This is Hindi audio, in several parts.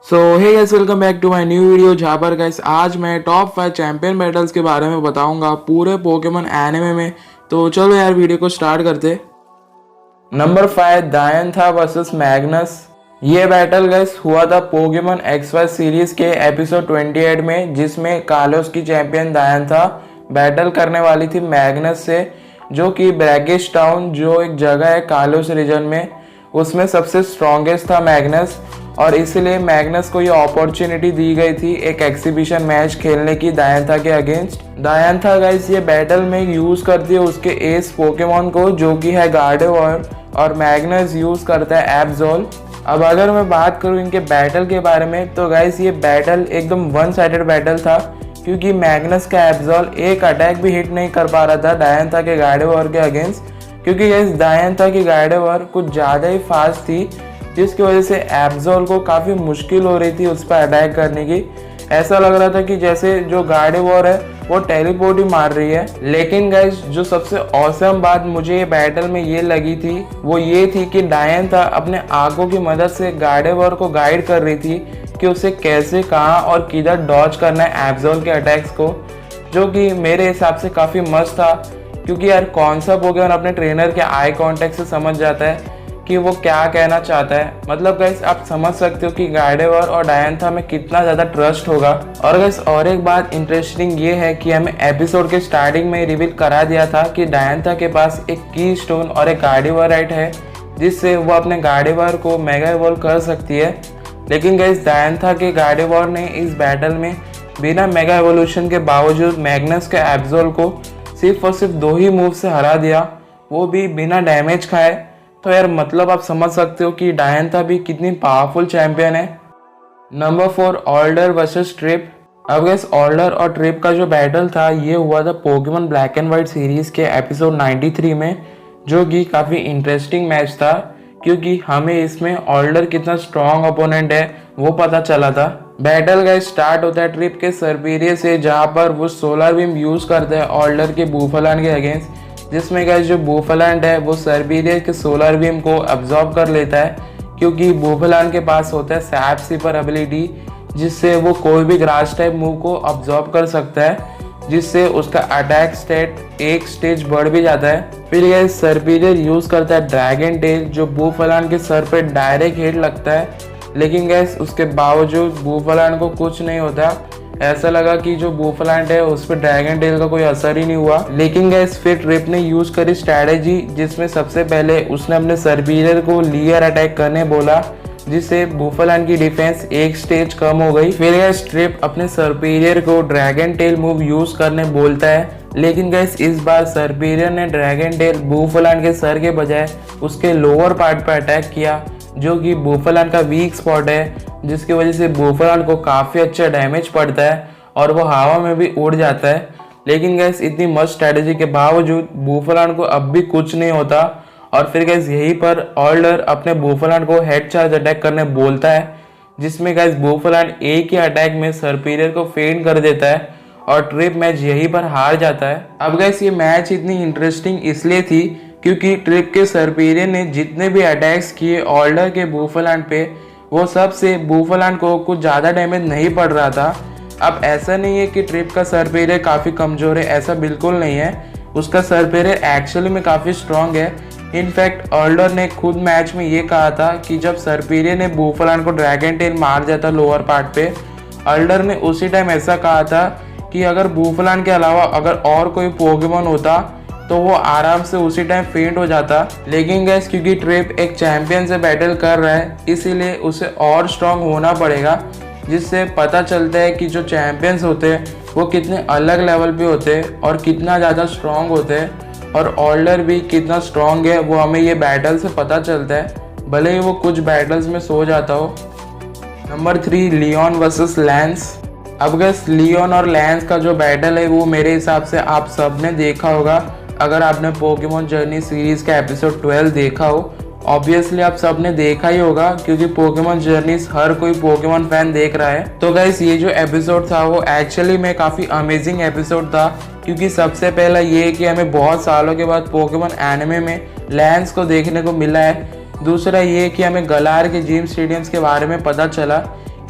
So hey guys, welcome back to my new video. जहाँ पर गाइस आज मैं टॉप 5 चैंपियन बैटल्स के बारे में बताऊंगा पूरे पोकेमॉन एनिमे में। तो चलो यार वीडियो को स्टार्ट करते। Number 5 Diantha versus Magnus. ये बैटल गाइस हुआ था पोकेमॉन XY सीरीज के एपिसोड 28 में, जिसमें कालोस की चैंपियन दायंथा बैटल करने वाली थी मैग्नस से, जो कि ब्रैगिश टाउन जो एक जगह है कालोस रीजन में, उसमें सबसे स्ट्रॉन्गेस्ट था मैग्नस। और इसलिए मैग्नस को ये अपॉर्चुनिटी दी गई थी एक एग्जीबिशन मैच खेलने की दायंथा के अगेंस्ट। दायंथा गाइस ये बैटल में यूज करती है उसके एस पोकेमॉन को, जो कि है गार्डेवॉर, और मैग्नस यूज करता है एब्जोल। अब अगर मैं बात करूँ इनके बैटल के बारे में, तो गाइस ये बैटल एकदम वन साइडेड बैटल था, क्योंकि मैग्नस का एब्जोल एक अटैक भी हिट नहीं कर पा रहा था दायंथा के गार्डेवॉर के अगेंस्ट, क्योंकि गाइस दायंथा की गार्डेवॉर कुछ ज़्यादा ही फास्ट थी, जिसकी वजह से एब्जोल को काफ़ी मुश्किल हो रही थी उस पर अटैक करने की। ऐसा लग रहा था कि जैसे जो गार्डेवॉर है वो टेलीपोर्ट ही मार रही है। लेकिन गाइस जो सबसे औसम बात मुझे ये बैटल में ये लगी थी वो ये थी कि दायंथा अपने आंखों की मदद से गार्डेवॉर को गाइड कर रही थी कि उसे कैसे, कहाँ और किधर डॉज करना है एब्जोल के अटैक्स को, जो कि मेरे हिसाब से काफ़ी मस्त था। क्योंकि यार कौन सा पोकेमॉन अपने ट्रेनर के आई कांटेक्ट से समझ जाता है कि वो क्या कहना चाहता है। मतलब गाइस आप समझ सकते हो कि गार्डेवॉर और दायंथा में कितना ज़्यादा ट्रस्ट होगा। और गाइस और एक बात इंटरेस्टिंग ये है कि हमें एपिसोड के स्टार्टिंग में रिवील करा दिया था कि दायंथा के पास एक की स्टोन और एक गार्डेवॉराइट है, जिससे वो अपने गार्डेवॉर को मेगा इवॉल्व कर सकती है। लेकिन गाइस दायंथा के गार्डेवॉर ने इस बैटल में बिना मेगा एवोल्यूशन के बावजूद मैग्नस के एब्जोल को सिर्फ और सिर्फ 2 ही मूव से हरा दिया, वो भी बिना डैमेज खाए। तो यार मतलब आप समझ सकते हो कि दायंथा भी कितनी पावरफुल चैंपियन है। Number 4 older versus trip. अब गाइस ऑल्डर और ट्रिप का जो बैटल था ये हुआ था Pokemon black and white series के एपिसोड 93 में, जो कि काफ़ी इंटरेस्टिंग मैच था, क्योंकि हमें इसमें ऑल्डर कितना स्ट्रॉन्ग ओपोनेंट है वो पता चला था। बैटल गाइस स्टार्ट होता है ट्रिप के सरपीरिया से, जहाँ पर वो सोलर बीम यूज़ करता है ऑल्डर के बूफलान के अगेंस्ट, जिसमें गाइस जो बूफलांड है वो सर्बीरिया के सोलर बीम को अब्जॉर्ब कर लेता है, क्योंकि बूफलांड के पास होता है सैप सीपर एबिलिटी, जिससे वो कोई भी ग्रास टाइप मूव को अब्जॉर्ब कर सकता है, जिससे उसका अटैक स्टेट एक स्टेज बढ़ भी जाता है। फिर गाइस सर्बीरियर यूज़ करता है ड्रैगन टेल, जो बूफलांड के सर पे डायरेक्ट हिट लगता है। लेकिन गाइस उसके बावजूद बूफलांड को कुछ नहीं होता। ऐसा लगा कि जो बूफलांट है उस पर ड्रैगन टेल का कोई असर ही नहीं हुआ। लेकिन गाइस फिर ट्रिप ने यूज करी स्ट्रैटेजी, जिसमें सबसे पहले उसने अपने सर्बीरियर को लियर अटैक करने बोला, जिससे बूफलांट की डिफेंस एक स्टेज कम हो गई। फिर गाइस ट्रिप अपने सर्बीरियर को ड्रैगन टेल मूव यूज करने बोलता है, लेकिन गाइस इस बार सर्बीरियर ने ड्रैगन टेल बूफलांट के सर के बजाय उसके लोअर पार्ट पर अटैक किया, जो कि बूफलांट का वीक स्पॉट है, जिसकी वजह से बूफलांट को काफ़ी अच्छा डैमेज पड़ता है और वो हवा में भी उड़ जाता है। लेकिन गैस इतनी मस्त स्ट्रैटेजी के बावजूद बूफलांट को अब भी कुछ नहीं होता। और फिर गैस यहीं पर ऑल्डर अपने बूफलांट को हेड चार्ज अटैक करने बोलता है, जिसमें गैस बूफलांट एक ही अटैक में सर्पीरियर को फेंट कर देता है और ट्रिप मैच यहीं पर हार जाता है। अब गैस ये मैच इतनी इंटरेस्टिंग इसलिए थी क्योंकि ट्रिप के सर्पीरियर ने जितने भी अटैक्स किए ऑल्डर के बूफलांट पे, वो सब से बूफलांट को कुछ ज़्यादा डैमेज नहीं पड़ रहा था। अब ऐसा नहीं है कि ट्रिप का सर्पीरियर काफ़ी कमज़ोर है, ऐसा बिल्कुल नहीं है। उसका सर्पीरियर एक्चुअली में काफ़ी स्ट्रॉन्ग है। इनफैक्ट ऑल्डर ने खुद मैच में ये कहा था कि जब सर्पीरियर ने बूफलांट को ड्रैगन टेल मार दिया था लोअर पार्ट पे, ऑल्डर ने उसी टाइम ऐसा कहा था कि अगर बूफलांट के अलावा अगर और कोई पोकेमॉन होता तो वो आराम से उसी टाइम फेंट हो जाता। लेकिन गैस क्योंकि ट्रिप एक चैंपियन से बैटल कर रहा है, इसीलिए उसे और स्ट्रांग होना पड़ेगा, जिससे पता चलता है कि जो चैंपियंस होते हैं वो कितने अलग लेवल पे होते हैं और कितना ज़्यादा स्ट्रांग होते हैं। और ऑल्डर भी कितना स्ट्रांग है वो हमें ये बैटल से पता चलता है, भले ही वो कुछ बैटल्स में सो जाता हो। Number 3 Leon versus Lance. अब गैस लियोन और लैंस का जो बैटल है वो मेरे हिसाब से आप सब ने देखा होगा, अगर आपने पोकेमॉन जर्नी सीरीज का एपिसोड 12 देखा हो। ऑब्वियसली आप सब ने देखा ही होगा, क्योंकि पोकेमॉन जर्नीज हर कोई पोकेमॉन फैन देख रहा है। तो गाइस ये जो एपिसोड था वो एक्चुअली में काफ़ी अमेजिंग एपिसोड था, क्योंकि सबसे पहला ये कि हमें बहुत सालों के बाद पोकेमॉन एनिमे में लैंस को देखने को मिला है। दूसरा ये कि हमें गलार के जिम स्टेडियम्स के बारे में पता चला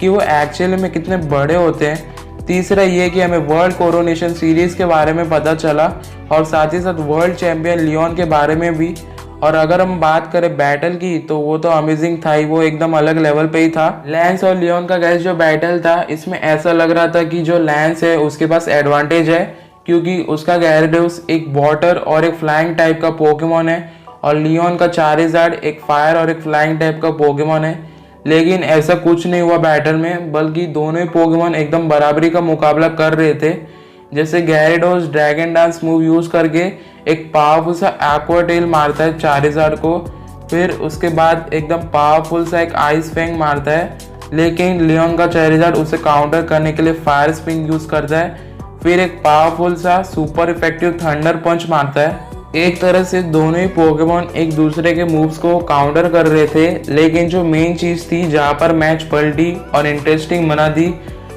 कि वो एक्चुअली में कितने बड़े होते हैं। तीसरा ये कि हमें वर्ल्ड कोरोनेशन सीरीज़ के बारे में पता चला और साथ ही साथ वर्ल्ड चैम्पियन लियोन के बारे में भी। और अगर हम बात करें बैटल की तो वो तो अमेजिंग था ही, वो एकदम अलग लेवल पे ही था। लैंस और लियोन का गैस जो बैटल था, इसमें ऐसा लग रहा था कि जो लैंस है उसके पास एडवांटेज है, क्योंकि उसका gyarados एक वाटर और एक फ्लाइंग टाइप का पोकेमॉन है और लियोन का चारिज़ार्ड एक फायर और एक फ्लाइंग टाइप का पोकेमॉन है। लेकिन ऐसा कुछ नहीं हुआ बैटल में, बल्कि दोनों ही पोकेमॉन एकदम बराबरी का मुकाबला कर रहे थे। जैसे gyarados dragon dance move use करके एक पावरफुल सा एक्वा टेल मारता है चारिज़ार्ड को, फिर उसके बाद एकदम पावरफुल सा एक आइस फैंग मारता है, लेकिन लियोन का चारिज़ार्ड उसे काउंटर करने के लिए फायर स्पिन यूज करता है, फिर एक पावरफुल सा सुपर इफेक्टिव थंडर पंच मारता है। एक तरह से दोनों ही पोकेमॉन एक दूसरे के मूव्स को काउंटर कर रहे थे, लेकिन जो मेन चीज थी जहाँ पर मैच पलटी और इंटरेस्टिंग बना दी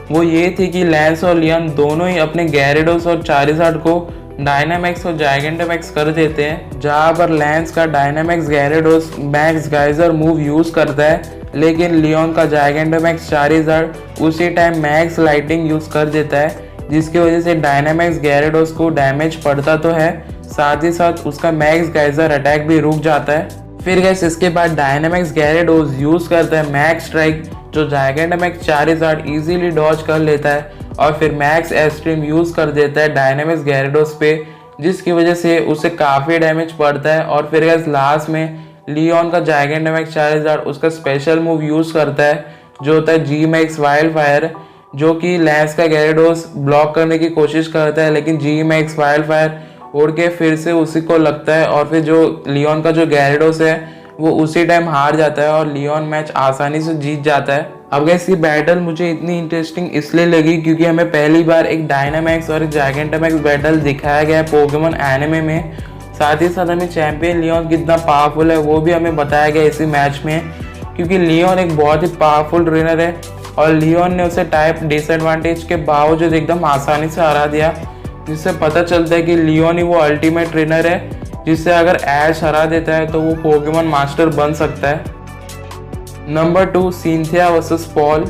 वो ये थी कि लैंस और लियोन दोनों ही अपने gyarados और चारिज़ार्ड को डायनामैक्स और जाइगेंटामैक्स कर देते हैं। जहाँ पर लैंस का Dynamax gyarados max geyser move use करता है, लेकिन लियोन का जाइगेंटामैक्स चारिज़ार्ड उसी टाइम मैक्स लाइटिंग यूज कर देता है, जिसकी वजह से डायनामैक्स gyarados को डैमेज पड़ता तो है, साथ ही साथ उसका मैक्स गाइजर अटैक भी रुक जाता है। फिर गैस इसके बाद डायनामैक्स gyarados यूज करता है मैक्स स्ट्राइक, जो जाइगेंटामैक्स चारिज़ार्ड इजीली डॉज कर लेता है और फिर मैक्स एक्सट्रीम यूज कर देता है डायनामैक्स gyarados पे, जिसकी वजह से उसे काफ़ी डैमेज पड़ता है। और फिर गैस लास्ट में लियोन का जाइगेंटामैक्स चारिज़ार्ड उसका स्पेशल मूव यूज करता है, जो होता है जी मैक्स वाइल्ड फायर, जो कि लैंस का gyarados ब्लॉक करने की कोशिश करता है, लेकिन जी मैक्स वाइल्ड फायर उड़ के फिर से उसी को लगता है और फिर जो लियोन का जो gyarados है वो उसी टाइम हार जाता है और लियोन मैच आसानी से जीत जाता है। अब गैस ये बैटल मुझे इतनी इंटरेस्टिंग इसलिए लगी क्योंकि हमें पहली बार एक डायनामैक्स और एक जाइगेंटामैक्स बैटल दिखाया गया है पोकेमॉन एनिमे में। साथ ही साथ हमें चैंपियन लियोन कितना पावरफुल है वो भी हमें बताया गया इसी मैच में, क्योंकि लियोन एक बहुत ही पावरफुल ट्रेनर है और लियोन ने उसे टाइप डिसएडवांटेज के बावजूद एकदम आसानी से हरा दिया, जिससे पता चलता है कि लियोन ही वो अल्टीमेट ट्रेनर है जिससे अगर ऐश हरा देता है तो वो पोकेमॉन मास्टर बन सकता है। Number 2 Cynthia versus Paul.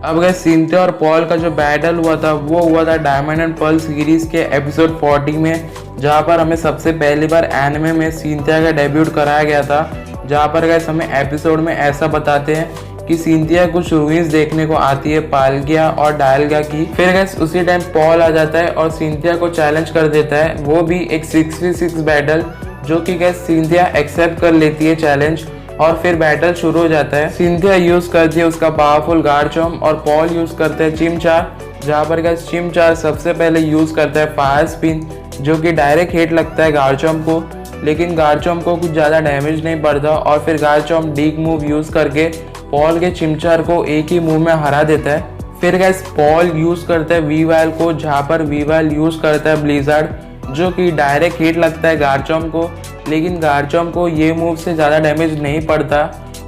अब गए सिंथिया और पॉल का जो बैटल हुआ था वो हुआ था डायमंड एंड पर्ल सीरीज के एपिसोड 40 में, जहाँ पर हमें सबसे पहली बार एनिमे में सिंथिया का डेब्यूट कराया गया था। जहाँ पर गैस हमें एपिसोड में ऐसा बताते हैं कि सिंथिया कुछ रूइंस देखने को आती है पालगिया और डायलगा की। फिर गैस उसी टाइम पॉल आ जाता है और सिंथिया को चैलेंज कर देता है, वो भी एक 6v6 बैटल, जो कि गैस सिंथिया एक्सेप्ट कर लेती है चैलेंज और फिर बैटल शुरू हो जाता है। सिंथिया यूज करती है उसका पावरफुल गार्चम्प और पॉल यूज करते हैं चिमचार, जहाँ पर गैस चिमचार सबसे पहले यूज करता है फायर स्पिन, जो कि डायरेक्ट हिट लगता है गार्चम्प को, लेकिन गार्चम्प को कुछ ज़्यादा डैमेज नहीं पड़ता और फिर गार्चम्प डीक मूव यूज करके पॉल के चिमचार को एक ही मूव में हरा देता है। फिर गैस पॉल यूज करता है वीवाइल को, जहाँ पर वीवाइल यूज करता है ब्लिजार्ड, जो कि डायरेक्ट हिट लगता है गार्चम्प को, लेकिन गार्चम्प को ये मूव से ज़्यादा डैमेज नहीं पड़ता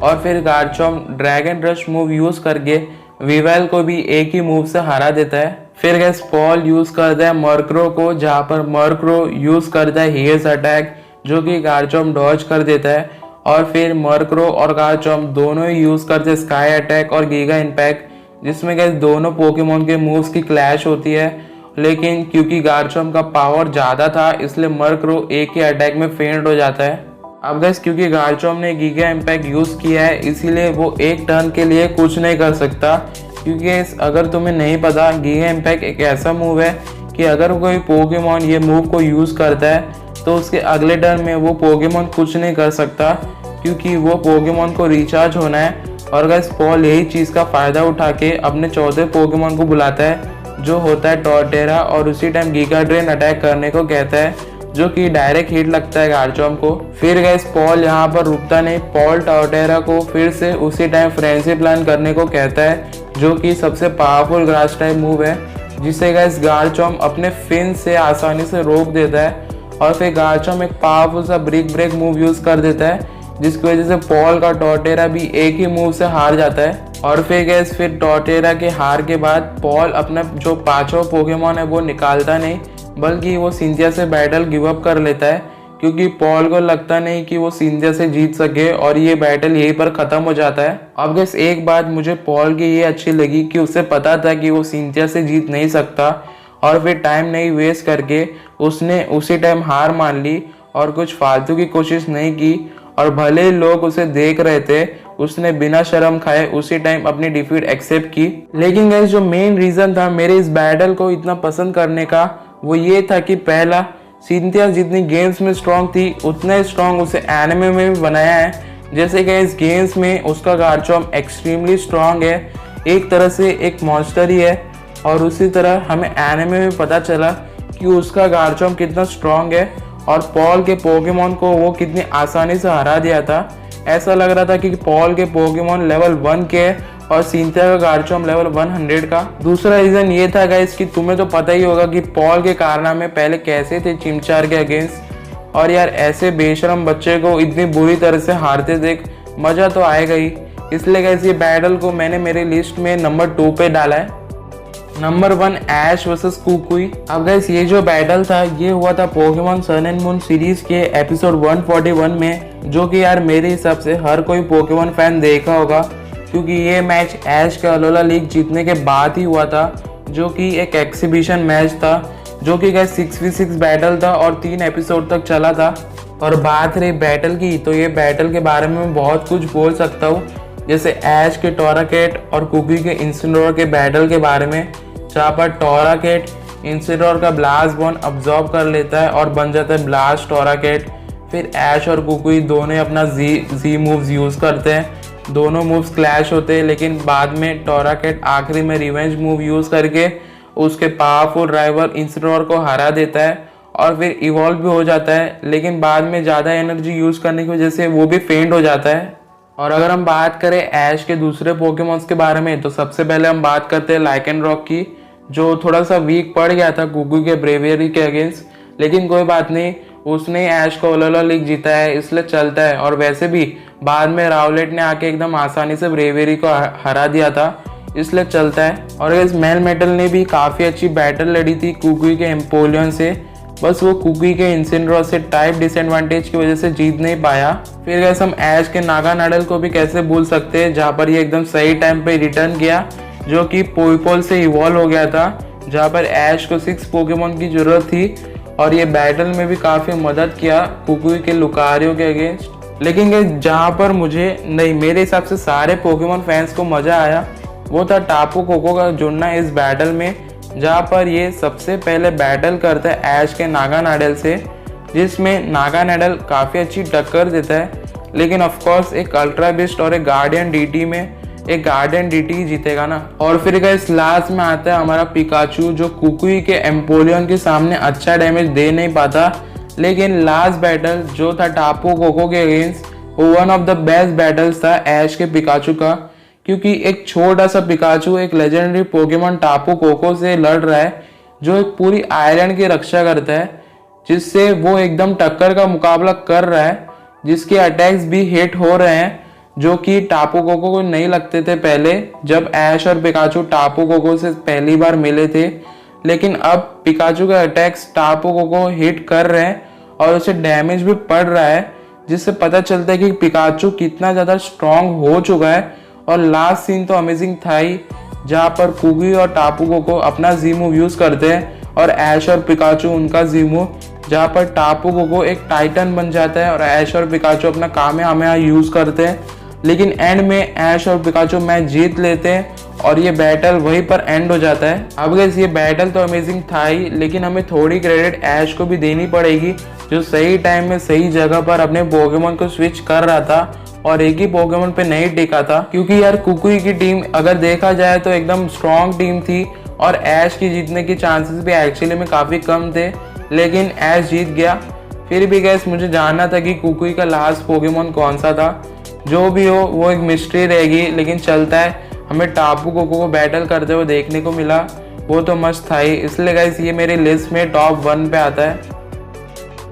और फिर गार्चम्प ड्रैगन रश मूव यूज करके वीवाइल को भी एक ही मूव से हरा देता है। फिर गैस पॉल यूज करता है मर्क्रो को, जहाँ पर मर्क्रो यूज करता है हेज अटैक, जो कि गार्चम्प डॉज कर देता है और फिर मर्क्रो और गार्चम्प दोनों ही यूज करते हैं स्काई अटैक और गीगा इम्पैक्ट, जिसमें गैस दोनों पोकेमॉन के मूव्स की क्लैश होती है, लेकिन क्योंकि गार्चम्प का पावर ज़्यादा था इसलिए मर्क्रो एक ही अटैक में फेंट हो जाता है। अब गैस क्योंकि गार्चम्प ने गीगा इम्पैक्ट यूज़ किया है इसीलिए वो एक टर्न के लिए कुछ नहीं कर सकता, क्योंकि अगर तुम्हें नहीं पता गीगा इम्पैक्ट एक ऐसा मूव है कि अगर कोई पोकेमॉन ये मूव को यूज़ करता है तो उसके अगले टर्न में वो पोकेमॉन कुछ नहीं कर सकता, क्योंकि वो पोकेमॉन को रिचार्ज होना है। और गैस पॉल यही चीज़ का फ़ायदा उठा के अपने चौथे पोकेमॉन को बुलाता है, जो होता है टॉर्टेरा, और उसी टाइम गीगा ड्रेन अटैक करने को कहता है, जो कि डायरेक्ट हिट लगता है गार्चम्प को। फिर गैस पॉल यहाँ पर रुकता नहीं, पॉल टॉर्टेरा को फिर से उसी टाइम फ्रेंडशिप प्लान करने को कहता है, जो कि सबसे पावरफुल ग्रास टाइप मूव है, जिसे गैस गार्चम्प अपने फिन से आसानी से रोक देता है और फिर गार्चम्प एक पावरफुल सा ब्रिक ब्रेक मूव यूज़ कर देता है, जिसकी वजह से पॉल का टॉर्टेरा भी एक ही मूव से हार जाता है। और फिर गैस फिर टॉर्टेरा के हार के बाद पॉल अपना जो पांचों पोकेमॉन है वो निकालता नहीं, बल्कि वो सिंथिया से बैटल गिव अप कर लेता है, क्योंकि पॉल को लगता नहीं कि वो सिंथिया से जीत सके और ये बैटल यहीं पर ख़त्म हो जाता है। अब गैस एक बात मुझे पॉल की ये अच्छी लगी कि उसे पता था कि वो सिंथिया से जीत नहीं सकता और फिर टाइम नहीं वेस्ट करके उसने उसी टाइम हार मान ली और कुछ फालतू की कोशिश नहीं की। और भले ही लोग उसे देख रहे थे, उसने बिना शर्म खाए उसी टाइम अपनी डिफीट एक्सेप्ट की। लेकिन गाइस जो मेन रीज़न था मेरे इस बैटल को इतना पसंद करने का वो ये था कि पहला, सिंथिया जितनी गेम्स में स्ट्रांग थी उतना ही स्ट्रांग उसे एनिमे में भी बनाया है। जैसे कि इस गेम्स में उसका गार्चॉम्प एक्सट्रीमली स्ट्रांग है, एक तरह से एक मॉन्स्टर ही है। और उसी तरह हमें एनिमे में पता चला कि उसका गार्चॉम्प कितना स्ट्रांग है और पॉल के पोकेमॉन को वो कितनी आसानी से हरा दिया था। ऐसा लग रहा था कि पॉल के पोकेमॉन लेवल 1 के और सिंथिया का गार्चॉम्प लेवल 100 का। दूसरा रीज़न ये था गाइस कि तुम्हें तो पता ही होगा कि पॉल के कारनामे पहले कैसे थे चिमचार के अगेंस्ट। और यार ऐसे बेशरम बच्चे को इतनी बुरी तरह से हारते देख मज़ा तो आएगा ही। इसलिए गाइस ये बैटल को मैंने मेरी लिस्ट में नंबर 2 पे डाला है। Number 1 Ash versus Kukui. अब गाइस ये जो बैटल था ये हुआ था Pokemon sun and moon series के एपिसोड 141 में, जो कि यार मेरे हिसाब से हर कोई पोकेमॉन फैन देखा होगा क्योंकि ये मैच ऐश का अलोला लीग जीतने के बाद ही हुआ था, जो कि एक एक्सिबिशन मैच था जो कि गाइस 6v6 बैटल था और 3 एपिसोड तक चला था। और बात रही बैटल की तो ये बैटल के बारे में मैं बहुत कुछ बोल सकता हूँ, जैसे ऐश के टोराकेट और कुकी के इंसिडोर के बैटल के बारे में, जहाँ पर टोराकेट इंसिडोर का ब्लास्ट बॉन अब्जॉर्ब कर लेता है और बन जाता है ब्लास्ट टोराकेट। फिर ऐश और कुकी दोनों अपना जी मूव्स यूज़ करते हैं, दोनों मूव्स क्लैश होते हैं, लेकिन बाद में टोराकेट आखिरी में रिवेंज मूव यूज़ करके उसके पावरफुल राइवल इंसिडोर को हरा देता है और फिर इवॉल्व भी हो जाता है, लेकिन बाद में ज़्यादा एनर्जी यूज़ करने की वजह से वो भी फेंट हो जाता है। और अगर हम बात करें ऐश के दूसरे पोकेमॉन्स के बारे में तो सबसे पहले हम बात करते हैं लाइकेनरॉक की, जो थोड़ा सा वीक पड़ गया था कुकी के ब्रेवियरी के अगेंस्ट। लेकिन कोई बात नहीं, उसने ऐश को अलोला लीग जीता है इसलिए चलता है। और वैसे भी बाद में रावलेट ने आके एकदम आसानी से ब्रेवियरी को हरा दिया था इसलिए चलता है। और इस मेलमेटल ने भी काफ़ी अच्छी बैटल लड़ी थी कुकी के एम्पोलियन से, बस वो कुकी के इंसिडोर से टाइप डिसएडवांटेज की वजह से जीत नहीं पाया। फिर गैस हम ऐश के नागानाडल को भी कैसे भूल सकते हैं, जहाँ पर ये एकदम सही टाइम पे रिटर्न किया, जो कि पोईपोल से इवॉल्व हो गया था, जहाँ पर ऐश को 6 पोकेमॉन की ज़रूरत थी और ये बैटल में भी काफ़ी मदद किया कुकी के लुकारियो के अगेंस्ट। लेकिन गैस जहाँ पर मुझे नहीं, मेरे हिसाब से सारे पोकेमॉन फैंस को मज़ा आया वो था टापू कोको का जुड़ना इस बैटल में, जहाँ पर ये सबसे पहले बैटल करता है ऐश के नागानाडल से, जिसमें नागानाडल काफ़ी अच्छी टक्कर देता है। लेकिन ऑफकोर्स एक अल्ट्रा बिस्ट और एक गार्डियन डीटी में एक गार्डियन डीटी ही जीतेगा ना। और फिर गाइस लास्ट में आता है हमारा पिकाचू, जो कुकी के एम्पोलियन के सामने अच्छा डैमेज दे नहीं पाता। लेकिन लास्ट बैटल जो था टापू कोको के अगेंस्ट, वो one of the best battles था ऐश के पिकाचू का, क्योंकि एक छोटा सा पिकाचू एक लेजेंडरी पोकेमॉन टापू कोको से लड़ रहा है, जो एक पूरी आइलैंड की रक्षा करता है, जिससे वो एकदम टक्कर का मुकाबला कर रहा है, जिसके अटैक्स भी हिट हो रहे हैं, जो कि टापू कोको को नहीं लगते थे पहले जब ऐश और पिकाचू टापू कोको से पहली बार मिले थे। लेकिन अब पिकाचू का अटैक्स टापू कोको हिट कर रहे हैं और उसे डैमेज भी पड़ रहा है, जिससे पता चलता है कि पिकाचू कितना ज़्यादा स्ट्रांग हो चुका है। और लास्ट सीन तो अमेजिंग था ही, जहाँ पर कुकी और टापू कोको अपना जी मूव यूज़ करते हैं और ऐश और पिकाचू उनका जी मूव, जहाँ पर टापू कोको एक टाइटन बन जाता है और ऐश और पिकाचू अपना कामेहामेहा यूज़ करते हैं। लेकिन एंड में ऐश और पिकाचू मैच जीत लेते हैं और ये बैटल वहीं पर एंड हो जाता है। अब गाइस ये बैटल तो अमेजिंग था ही, लेकिन हमें थोड़ी क्रेडिट ऐश को भी देनी पड़ेगी, जो सही टाइम में सही जगह पर अपने पोकेमॉन को स्विच कर रहा था और एक ही पोकेमॉन पे नहीं टिका था। क्योंकि यार कुकी की टीम अगर देखा जाए तो एकदम स्ट्रॉन्ग टीम थी और ऐश की जीतने के चांसेस भी एक्चुअली में काफ़ी कम थे, लेकिन ऐश जीत गया। फिर भी गैस मुझे जानना था कि कुकी का लास्ट पोकेमॉन कौन सा था। जो भी हो वो एक मिस्ट्री रहेगी, लेकिन चलता है, हमें टापू कोको को बैटल करते हुए देखने को मिला, वो तो मस्त था ही। इसलिए गाइस ये मेरी लिस्ट में टॉप 1 पे आता है।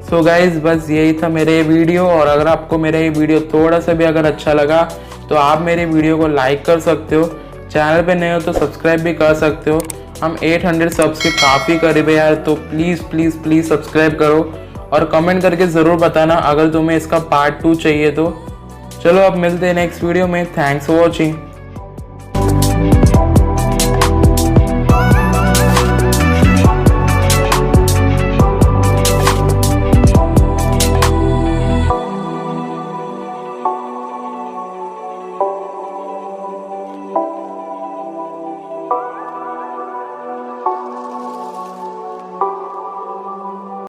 सो गाइस बस यही था मेरे ये वीडियो, और अगर आपको मेरा ये वीडियो थोड़ा सा भी अगर अच्छा लगा तो आप मेरे वीडियो को लाइक कर सकते हो, चैनल पे नए हो तो सब्सक्राइब भी कर सकते हो। हम 800 सब्स के काफ़ी करीब है यार, तो प्लीज़ प्लीज़ प्लीज़ सब्सक्राइब करो और कमेंट करके ज़रूर बताना अगर तुम्हें इसका पार्ट 2 चाहिए तो। चलो अब मिलते हैं नेक्स्ट वीडियो में। Thanks for watching.